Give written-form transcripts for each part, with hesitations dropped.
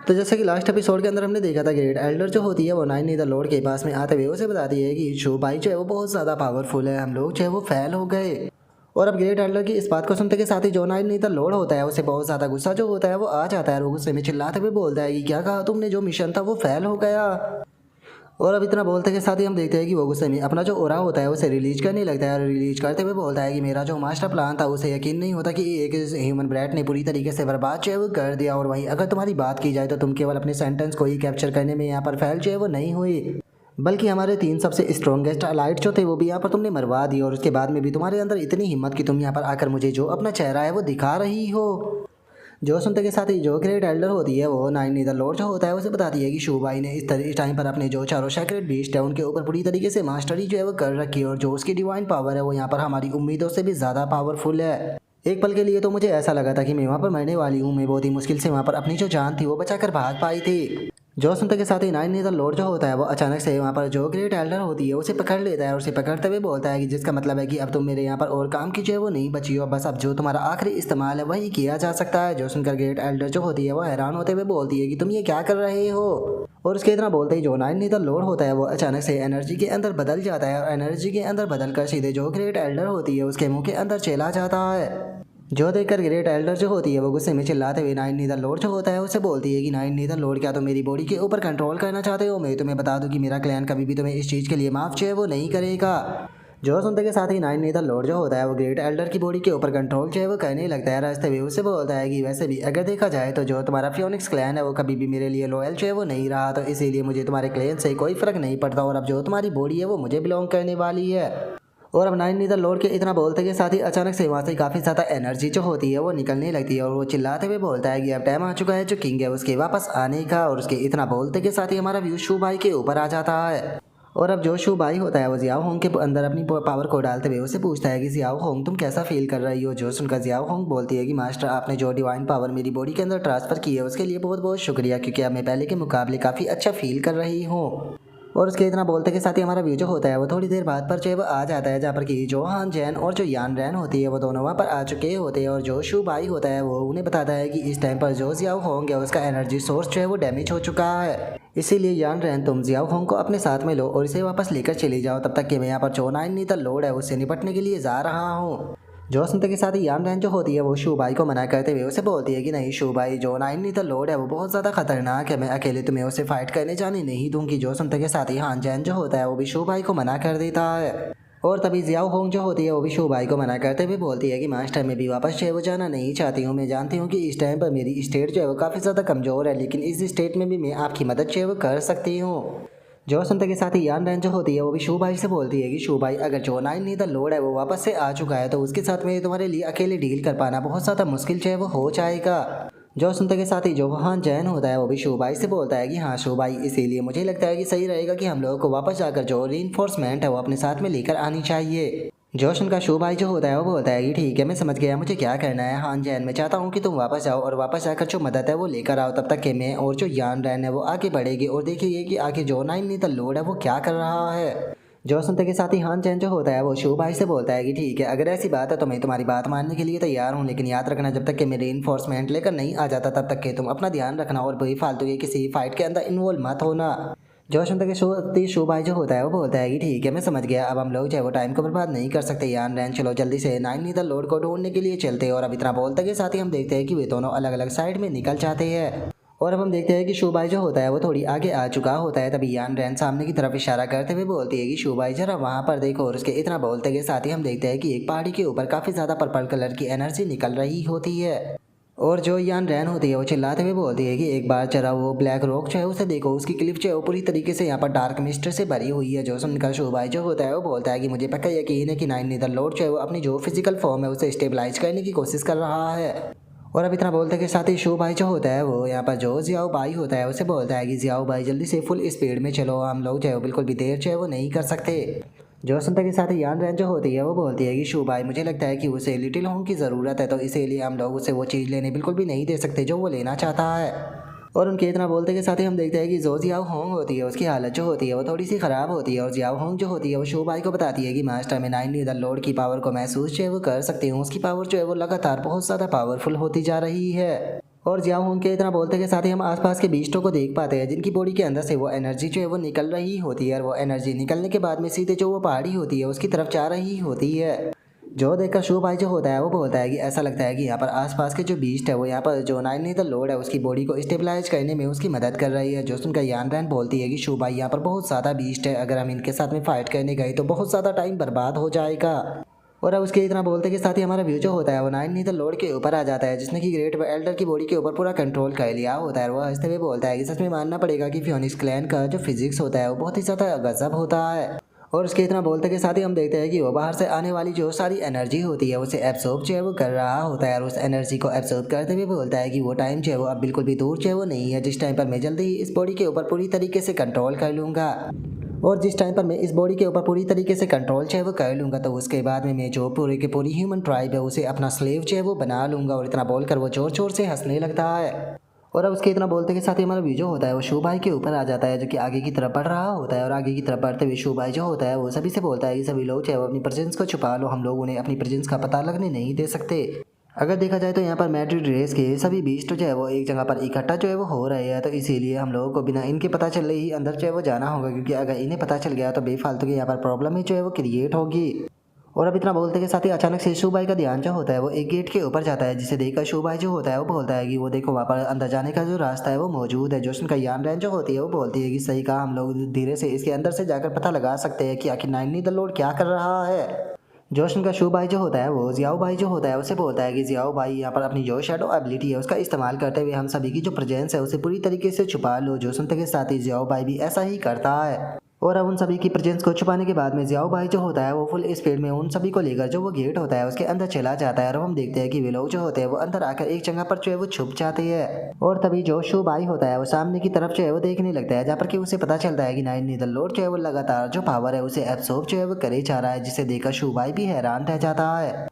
तो जैसे कि लास्ट एपिसोड के अंदर हमने देखा था ग्रेट एल्डर जो होती है वो नाइन नीदर लॉर्ड के पास में आते हुए उसे बताती है कि शो भाई जो है वो बहुत ज़्यादा पावरफुल है, हम लोग जो है वो फेल हो गए। और अब ग्रेट एल्डर की इस बात को सुनते के साथ ही जो नाइन नीदर लॉर्ड होता है उसे बहुत ज़्यादा गुस्सा जो होता है वो आ जाता है और वो गुस्से में चिल्लाते हुए बोलता है कि क्या कहा तुमने, जो मिशन था वो फेल हो गया। और अब इतना बोलते के साथ ही हम देखते हैं कि वो गुस्से में अपना जो ओरा होता है उसे रिलीज करने लगता है और रिलीज करते हुए बोलता है कि मेरा जो मास्टर प्लान था उसे यकीन नहीं होता कि एक ह्यूमन ब्रेड ने पूरी तरीके से बर्बाद जो है वो कर दिया। और वहीं अगर तुम्हारी बात की जाए तो तुम केवल अपने सेंटेंस को ही कैप्चर करने में यहाँ पर फेल जो है वो नहीं हुई, बल्कि हमारे 3 सबसे स्ट्रॉन्गेस्ट अलाइट जो थे वो भी यहाँ पर तुमने मरवा दी। और उसके बाद में भी तुम्हारे अंदर इतनी हिम्मत कि तुम यहाँ पर आकर मुझे जो अपना चेहरा है वो दिखा रही हो। जो सुनते के साथ ही जो ग्रेट एल्डर होती है वो नाइन नीदर लॉर्ड जो होता है उसे बताती है कि शोभाई ने इस टाइम पर अपने जो चारों सेक्रेट बीस्ट है उनके ऊपर पूरी तरीके से मास्टरी जो है वो कर रखी है और जो उसकी डिवाइन पावर है वो यहाँ पर हमारी उम्मीदों से भी ज़्यादा पावरफुल है। एक पल के लिए तो मुझे ऐसा लगा था कि मैं वहाँ पर मरने वाली हूँ, मैं बहुत ही मुश्किल से वहाँ पर अपनी जो जान थी वो बचाकर भाग पाई थी। जो सुनते के साथ ही नाइन नीदर लॉर्ड जो होता है वो अचानक से वहाँ पर जो ग्रेट एल्डर होती है उसे पकड़ लेता है और उसे पकड़ते हुए बोलता है कि जिसका मतलब है कि अब तुम मेरे यहाँ पर और काम की जो है वो नहीं बची हो, बस अब जो तुम्हारा आखिरी इस्तेमाल है वही किया जा सकता है। जो सुनकर ग्रेट एल्डर जो होती है वो हैरान होते हुए बोलती है कि तुम ये क्या कर रहे हो। और उसके इतना बोलते ही जो नाइन नीदर लॉर्ड होता है वो अचानक से एनर्जी के अंदर बदल जाता है और एनर्जी के अंदर बदल कर सीधे जो ग्रेट एल्डर होती है उसके मुंह के अंदर चला जाता है। जो देखकर ग्रेट एल्डर जो होती है वो गुस्से में चिल्लाते हुए नाइन नीदर लॉर्ड जो होता है उसे बोलती है कि नाइन नीदर लॉर्ड, क्या तुम मेरी बॉडी के ऊपर कंट्रोल करना चाहते हो? मैं तुम्हें बता दूं कि मेरा क्लैन कभी भी तुम्हें इस चीज़ के लिए माफ जो है वो नहीं करेगा। जो सुनते के साथ ही नाइन नीदर लॉर्ड जो होता है वो ग्रेट एल्डर की बॉडी के ऊपर कंट्रोल जो है वो करने लगता है। रास्ते में उससे बोलता है कि वैसे भी अगर देखा जाए तो जो तुम्हारा फियोनिक्स क्लैन है वो कभी भी मेरे लिए लॉयल जो है वो नहीं रहा, तो इसीलिए मुझे तुम्हारे क्लैन से कोई फर्क नहीं पड़ता और अब जो तुम्हारी बॉडी है वो मुझे बिलोंग करने वाली है। और अब नाइन नीदर लॉर्ड के इतना बोलते के साथ ही अचानक से वहाँ से काफ़ी ज़्यादा एनर्जी जो होती है वो निकलने लगती है और वो चिल्लाते हुए बोलता है कि अब टाइम आ चुका है जो किंग है उसके वापस आने का। और उसके इतना बोलते के साथ ही हमारा व्यू शू भाई के ऊपर आ जाता है। और अब जो शू भाई होता है वो जियाओ होंग के अंदर अपनी पावर को डालते हुए उसे पूछता है कि जियाओ होंग तुम कैसा फील कर रही हो। जो सुनकर जियाओ होंग बोलती है कि मास्टर, आपने जो डिवाइन पावर मेरी बॉडी के अंदर ट्रांसफर की है उसके लिए बहुत बहुत शुक्रिया, क्योंकि अब मैं पहले के मुकाबले काफ़ी अच्छा फील कर रही हूँ। और उसके इतना बोलते के साथ ही हमारा व्यू जो होता है वो थोड़ी देर बाद पर जो है वो आ जाता है, जहाँ पर कि जो हान जैन और जो यान रैन होती है वो दोनों वहाँ पर आ चुके होते हैं। और जो शू भाई होता है वो उन्हें बताता है कि इस टाइम पर जो जियाओ होंग है उसका एनर्जी सोर्स जो है वो डैमेज हो चुका है, इसीलिए यान रैन तुम जियाओ होंग को अपने साथ में लो और इसे वापस लेकर चली जाओ, तब तक कि मैं यहाँ पर जो नाइन नीदर लॉर्ड है उससे निपटने के लिए जा रहा हूँ। जो सुनते के साथ ही यान रैन जो होती है वो शू भाई को मना करते हुए उसे बोलती है कि नहीं शू भाई, जो नाइन नीदर लॉर्ड है वो बहुत ज़्यादा खतरनाक है, मैं अकेले तुम्हें उसे फाइट करने जाने नहीं दूंगी। जो सुनते के साथ ही हान जैन जो होता है वो भी शू भाई को मना कर देता है। और तभी जियाओ होंग जो होती है वो भी शू भाई को मना करते हुए बोलती है कि मास्टर, मैं भी वापस जो है वो जाना नहीं चाहती हूँ, मैं जानती हूँ कि इस टाइम पर मेरी स्टेट जो है वो काफ़ी ज़्यादा कमज़ोर है, लेकिन इस स्टेट में भी मैं आपकी मदद जो है वो कर सकती हूँ। जो सुनते के साथ ही यान रैन जो होती है वो भी शू भाई से बोलती है कि शू भाई, अगर जो नाइन नीदर लॉर्ड है वो वापस से आ चुका है तो उसके साथ में तुम्हारे लिए अकेले डील कर पाना बहुत ज़्यादा मुश्किल जो है वो हो जाएगा। जो सुनते के साथ ही जो वहाँ जैन होता है वो भी शू भाई से बोलता है कि हाँ शू भाई, इसीलिए मुझे लगता है कि सही रहेगा कि हम लोगों को वापस जाकर जो रीइंफोर्समेंट है वो अपने साथ में लेकर आनी चाहिए। जोशन का शू भाई जो होता है वो बोलता है कि ठीक है मैं समझ गया, मुझे क्या करना है। हान जैन, मैं चाहता हूँ कि तुम वापस जाओ और वापस आकर जो मदद है वो लेकर आओ, तब तक कि मैं और जो यान रैन है वो आगे बढ़ेगी और देखिए कि आगे जो नाइन नीदर लॉर्ड है वो क्या कर रहा है। जो सुनते के साथ ही हान जैन जो होता है वो शू भाई से बोलता है कि ठीक है, अगर ऐसी बात है तो मैं तुम्हारी बात मानने के लिए तैयार हूँ, लेकिन याद रखना जब तक कि मैं रीइंफोर्समेंट लेकर नहीं आ जाता तब तक कि तुम अपना ध्यान रखना और बेफालतू के किसी फाइट के अंदर इन्वॉल्व मत होना। जो सुनते के शो भाई जो होता है वो बोलता है कि ठीक है मैं समझ गया, अब हम लोग जो है वो टाइम को बर्बाद नहीं कर सकते यान रैन, चलो जल्दी से नाइन नीदर लॉर्ड को ढूंढने के लिए चलते हैं। और अब इतना बोलते के साथ ही हम देखते हैं कि वे दोनों अलग अलग साइड में निकल जाते हैं। और अब हम देखते हैं कि शू भाई जो होता है वो थोड़ी आगे आ चुका होता है, तभी यान रैन सामने की तरफ इशारा करते हुए बोलती है कि शू भाई जरा वहाँ पर देखो। और उसके इतना बोलते के साथ ही हम देखते हैं कि एक पहाड़ी के ऊपर काफ़ी ज़्यादा पर्पल कलर की एनर्जी निकल रही होती है। और जो यान रैन होती है वो चिल्लाते हुए बोलती है कि एक बार जरा वो ब्लैक रॉक जो है उसे देखो, उसकी क्लिफ जो है वो पूरी तरीके से यहाँ पर डार्क मिस्ट से भरी हुई है। जो सुनकर शू भाई जो होता है वो बोलता है कि मुझे पक्का यकीन है कि नाइन नीदर लॉर्ड जो है वो अपनी जो फिजिकल फॉर्म है उसे स्टेबलाइज करने की कोशिश कर रहा है। और अब इतना बोलते के साथ ही शू भाई जो होता है वो यहाँ पर जो जियाओ भाई होता है उसे बोलता है कि जियाओ भाई जल्दी से फुल स्पीड में चलो, हम लोग जो है बिल्कुल भी देर जो है वो नहीं कर सकते। जो सुनते के साथ ही यान रैन जो होती है वो बोलती है कि शू भाई मुझे लगता है कि उसे लिटिल होंग की ज़रूरत है, तो इसीलिए हम लोग उसे वो चीज़ लेने बिल्कुल भी नहीं दे सकते जो वो लेना चाहता है। और उनके इतना बोलते के साथ ही हम देखते हैं कि जो जियाओ होंग होती है उसकी हालत जो होती है वो थोड़ी सी ख़राब होती है। और जियाओ होंग जो होती है वो शू भाई को बताती है कि मास्टर, में नाइन नीदर लॉर्ड की पावर को महसूस जो है वो कर सकती हूँ, उसकी पावर जो है वो लगातार बहुत ज़्यादा पावरफुल होती जा रही है। और जियाओ होंग के इतना बोलते के साथ ही हम आसपास के बीस्टों को देख पाते हैं जिनकी बॉडी के अंदर से वो एनर्जी जो है वो निकल रही होती है और वो एनर्जी निकलने के बाद में सीधे जो वो पहाड़ी होती है उसकी तरफ जा रही होती है। जो देखकर शो भाई जो होता है वो बोलता है कि ऐसा लगता है कि यहाँ पर आसपास के जो बीस्ट है वो यहाँ पर जो नाइन द लॉर्ड है उसकी बॉडी को स्टेबलाइज करने में उसकी मदद कर रही है। जो सुनकर यान रैन बोलती है कि शो भाई यहाँ पर बहुत ज़्यादा बीस्ट है, अगर हम इनके साथ में फाइट करने गए तो बहुत ज़्यादा टाइम बर्बाद हो जाएगा। और अब उसके इतना बोलते के साथ ही हमारा व्यू जो होता है वो नाइन द लॉर्ड के ऊपर आ जाता है जिसने कि ग्रेट एल्डर की बॉडी के ऊपर पूरा कंट्रोल कर लिया होता है। वो हंसते हुए बोलता है कि सच में मानना पड़ेगा कि फियोनिक्स क्लैन का जो फिजिक्स होता है वो बहुत ही ज़्यादा गजब होता है। और उसके इतना बोलते के साथ ही हम देखते हैं कि वो बाहर से आने वाली जो सारी एनर्जी होती है उसे एब्सॉर्ब जो है वो कर रहा होता है और उस एनर्जी को एब्सॉर्ब करते हुए बोलता है कि वो टाइम जो है वो अब बिल्कुल भी दूर जो है वो नहीं है जिस टाइम पर मैं जल्दी ही इस बॉडी के ऊपर पूरी तरीके से कंट्रोल कर लूँगा। और जिस टाइम पर मैं इस बॉडी के ऊपर पूरी तरीके से कंट्रोल जो है वो कर लूँगा तो उसके बाद में मैं जो पूरी की पूरी ह्यूमन ट्राइब है उसे अपना स्लेव जो है वो बना लूँगा। और इतना बोलकर वो जोर जोर से हंसने लगता है। और अब उसके इतना बोलते के साथ ही हमारा व्यू जो होता है वो शो भाई के ऊपर आ जाता है जो कि आगे की तरफ बढ़ रहा होता है। और आगे की तरफ बढ़ते हुए शो भाई जो होता है वो सभी से बोलता है कि सभी लोग चाहे वो अपनी प्रेजेंस को छुपा लो, हम लोग उन्हें अपनी प्रेजेंस का पता लगने नहीं दे सकते। अगर देखा जाए तो यहाँ पर मैड्रिड रेस के सभी बीस्ट जो है वो एक जगह पर इकट्ठा जो है वो हो रहे हैं, तो इसीलिए हम लोगों को बिना इनके पता चलने ही अंदर जो है वो जाना होगा, क्योंकि अगर इन्हें पता चल गया तो बेफालतू की यहाँ पर प्रॉब्लम ही जो है वो क्रिएट होगी। और अब इतना बोलते के साथ ही अचानक से शू भाई का ध्यान जो होता है वो एक गेट के ऊपर जाता है जिसे देखकर शू भाई जो होता है वो बोलता है कि वो देखो वहाँ पर अंदर जाने का जो रास्ता है वो मौजूद है। जोशन का यान रैन जो होती है वो बोलती है कि सही कहा, हम लोग धीरे से इसके अंदर से जाकर पता लगा सकते हैं कि आखिर नाइन द लॉर्ड क्या कर रहा है। जोशन का शू भाई जो होता है वो जियाओ भाई जो होता है उसे बोलता है कि जियाओ भाई यहाँ पर अपनी जो शैडो एबिलिटी है उसका इस्तेमाल करते हुए हम सभी की जो प्रेजेंस है उसे पूरी तरीके से छुपा लो। जो सुनते के साथ ही जियाओ भाई भी ऐसा ही करता है। और अब उन सभी की प्रेजेंस को छुपाने के बाद में जियाओ भाई जो होता है वो फुल स्पीड में उन सभी को लेकर जो वो गेट होता है उसके अंदर चला जाता है। और हम देखते हैं कि वे लोग जो होते हैं वो अंदर आकर एक जगह पर जो है वो छुप जाते हैं। और तभी जो शू भाई होता है वो सामने की तरफ जो है वो देखने लगता है जहाँ पर कि उसे पता चलता है कि नाइन नीदर लॉर्ड जो है वो लगातार जो पावर है उसे एब्सॉर्ब जो है वो करे जा रहा है, जिसे देखकर शू भाई भी हैरान रह जाता है।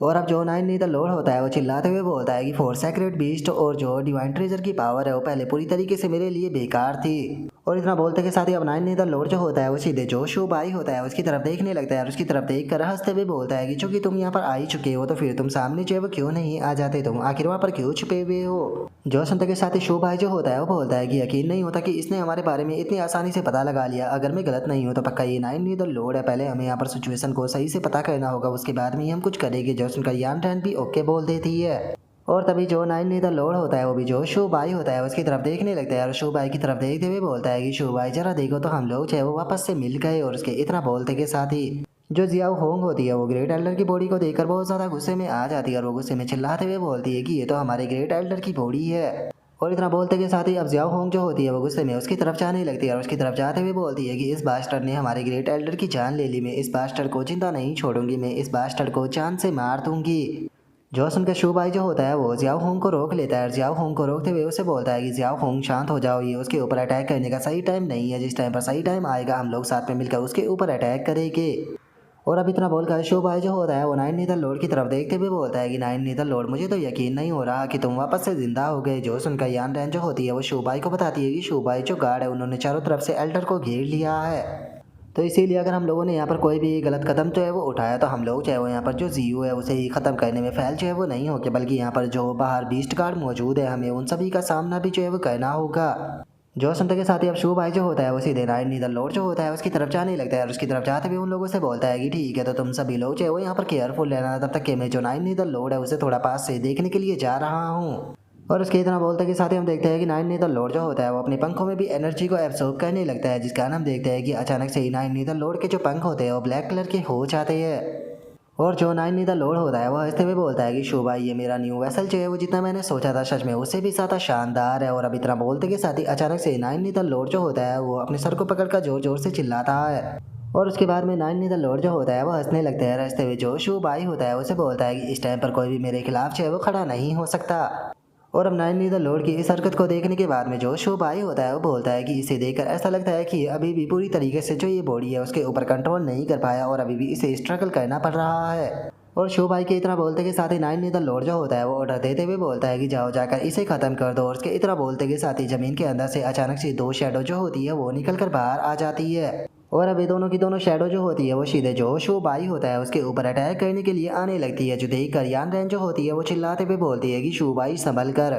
और अब जो नाइन नीदर लॉर्ड होता है वो चिल्लाते हुए बोलता है कि फोर सैक्रेड बीस्ट और जो डिवाइन ट्रेजर की पावर है वो पहले पूरी तरीके से मेरे लिए बेकार थी। और इतना बोलते के साथ ही अब नाइन नीदर लॉर्ड जो होता है वो सीधे जो शू भाई होता है उसकी तरफ देखने लगता है और उसकी तरफ देख कर हंसते हुए बोलता है कि चूंकि तुम यहाँ पर आ ही चुके हो तो फिर तुम सामने जो है वो क्यों नहीं आ जाते, तुम आखिर वहाँ पर क्यों छुपे हुए हो। जो सुनते के साथ ही शू भाई जो होता है वो बोलता है कि यकीन नहीं होता कि इसने हमारे बारे में इतनी आसानी से पता लगा लिया, अगर मैं गलत नहीं हूँ तो पक्का ये नाइन नीदर लॉर्ड है। पहले हमें यहाँ पर सिचुएशन को सही से पता करना होगा, उसके बाद में ही हम कुछ करेंगे। जो सुनकर यान रैन भी ओके बोल देती है। और तभी जो नाइन नीदर लॉर्ड होता है वो भी जो शू भाई होता है उसकी तरफ देखने लगता है और शू भाई की तरफ देखते हुए बोलता है कि शू भाई जरा देखो तो हम लोग चाहे वो वापस से मिल गए। और उसके इतना बोलते के साथ ही जो जियाओ होंग होती है वो ग्रेट एल्डर की बॉडी को देखकर बहुत ज़्यादा गुस्से में आ जाती है और वो गुस्से में चिल्लाते हुए बोलती है कि ये तो हमारे ग्रेट एल्डर की बॉडी है। और इतना बोलते के साथ ही अब जियाओ होंग जो होती है वो गुस्से में उसकी तरफ जाने लगती है और उसकी तरफ जाते हुए बोलती है कि इस बास्टर्ड ने हमारे ग्रेट एल्डर की जान ले ली, मैं इस बास्टर्ड को जिंदा नहीं छोड़ूंगी, मैं इस बास्टर्ड को जान से मार दूंगी। जो सुनकर शू भाई जो होता है वो जियाओ होंग को रोक लेता है और जियाओ होंग को रोकते हुए उसे बोलता है कि जियाओ होंग शांत हो जाओ, ये उसके ऊपर अटैक करने का सही टाइम नहीं है, जिस टाइम पर सही टाइम आएगा हम लोग साथ में मिलकर उसके ऊपर अटैक करेंगे। और अब इतना बोलकर शू भाई जो होता है वो नाइन नीदर लॉर्ड की तरफ देखते हुए बोलता है कि नाइन नीदर लॉर्ड मुझे तो यकीन नहीं हो रहा कि तुम वापस से जिंदा हो गए। जो सुनकर यान रैन जो होती है वो शू भाई को बताती है कि शू भाई जो गार्ड है उन्होंने चारों तरफ से एल्डर को घेर लिया है, तो इसीलिए अगर हम लोगों ने यहाँ पर कोई भी गलत कदम जो है वो उठाया तो हम लोग चाहे वो यहाँ पर जो जीओ है उसे ही ख़त्म करने में फैल जो है वो नहीं होके, बल्कि यहाँ पर जो बाहर बीस्ट गार्ड मौजूद है हमें उन सभी का सामना भी जो है वो करना होगा। जो सुनते के साथ ही अब शू भाई जो होता है वो सीधे नाइन नीदर लॉर्ड जो होता है उसकी तरफ जाने लगता है और उसकी तरफ जाते हुए उन लोगों से बोलता है कि ठीक है तो तुम सभी लोग जो है वो यहाँ पर केयरफुल रहना, तब तक कि मैं जो नाइन नीदर लॉर्ड है उसे थोड़ा पास से देखने के लिए जा रहा हूँ। और उसके इतना बोलते के साथ ही हम देखते हैं कि नाइन नीदर लॉर्ड जो होता है वो अपने पंखों में भी एनर्जी को एब्सॉर्ब करने लगता है, जिस कारण हम देखते हैं कि अचानक से ही नाइन नीदर लॉर्ड के जो पंख होते हैं वो ब्लैक कलर के हो जाते हैं। और जो नाइन नीदर लॉर्ड होता है वो हंसते हुए बोलता है कि शू भाई ये मेरा न्यू वेसल जो है वो जितना मैंने सोचा था सच में उससे भी ज़्यादा शानदार है। और अब इतना बोलते के साथ ही अचानक से नाइन नीदर लॉर्ड जो होता है वो अपने सर को पकड़कर जोर जोर से चिल्लाता है। और उसके बाद में नाइन नीदर लॉर्ड जो होता है वो हंसने लगता है। हंसते हुए जो शू भाई होता है उसे बोलता है कि इस टाइम पर कोई भी मेरे खिलाफ जो है वो खड़ा नहीं हो सकता। और अब नाइन नीदर लॉर्ड की इस हरकत को देखने के बाद में जो शू भाई होता है वो बोलता है कि इसे देखकर ऐसा लगता है कि अभी भी पूरी तरीके से जो ये बॉडी है उसके ऊपर कंट्रोल नहीं कर पाया और अभी भी इसे स्ट्रगल करना पड़ रहा है। और शू भाई के इतना बोलते के साथ ही नाइन नीदर लॉर्ड जो होता है वो ऑर्डर देते हुए बोलता है कि जाओ जाकर इसे खत्म कर दो। और उसके इतना बोलते के साथ ही जमीन के अंदर से अचानक से दो शैडो जो होती है वो निकल कर बाहर आ जाती है। और अब ये दोनों की दोनों शैडो जो होती है वो सीधे जो शू भाई होता है उसके ऊपर अटैक करने के लिए आने लगती है, जो देख कर यान रैन जो होती है वो चिल्लाते हुए बोलती है कि शू भाई संभल कर।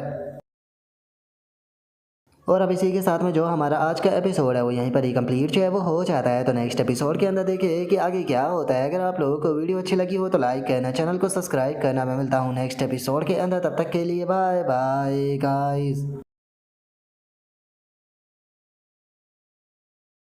और अब इसी के साथ में जो हमारा आज का एपिसोड है वो यहीं पर ही कंप्लीट जो है वो हो जाता है। तो नेक्स्ट एपिसोड के अंदर देखिए कि आगे क्या होता है। अगर आप लोगों को वीडियो अच्छी लगी हो तो लाइक करना, चैनल को सब्सक्राइब करना। मैं मिलता हूँ नेक्स्ट एपिसोड के अंदर, तब तक के लिए बाय बाय गाइस।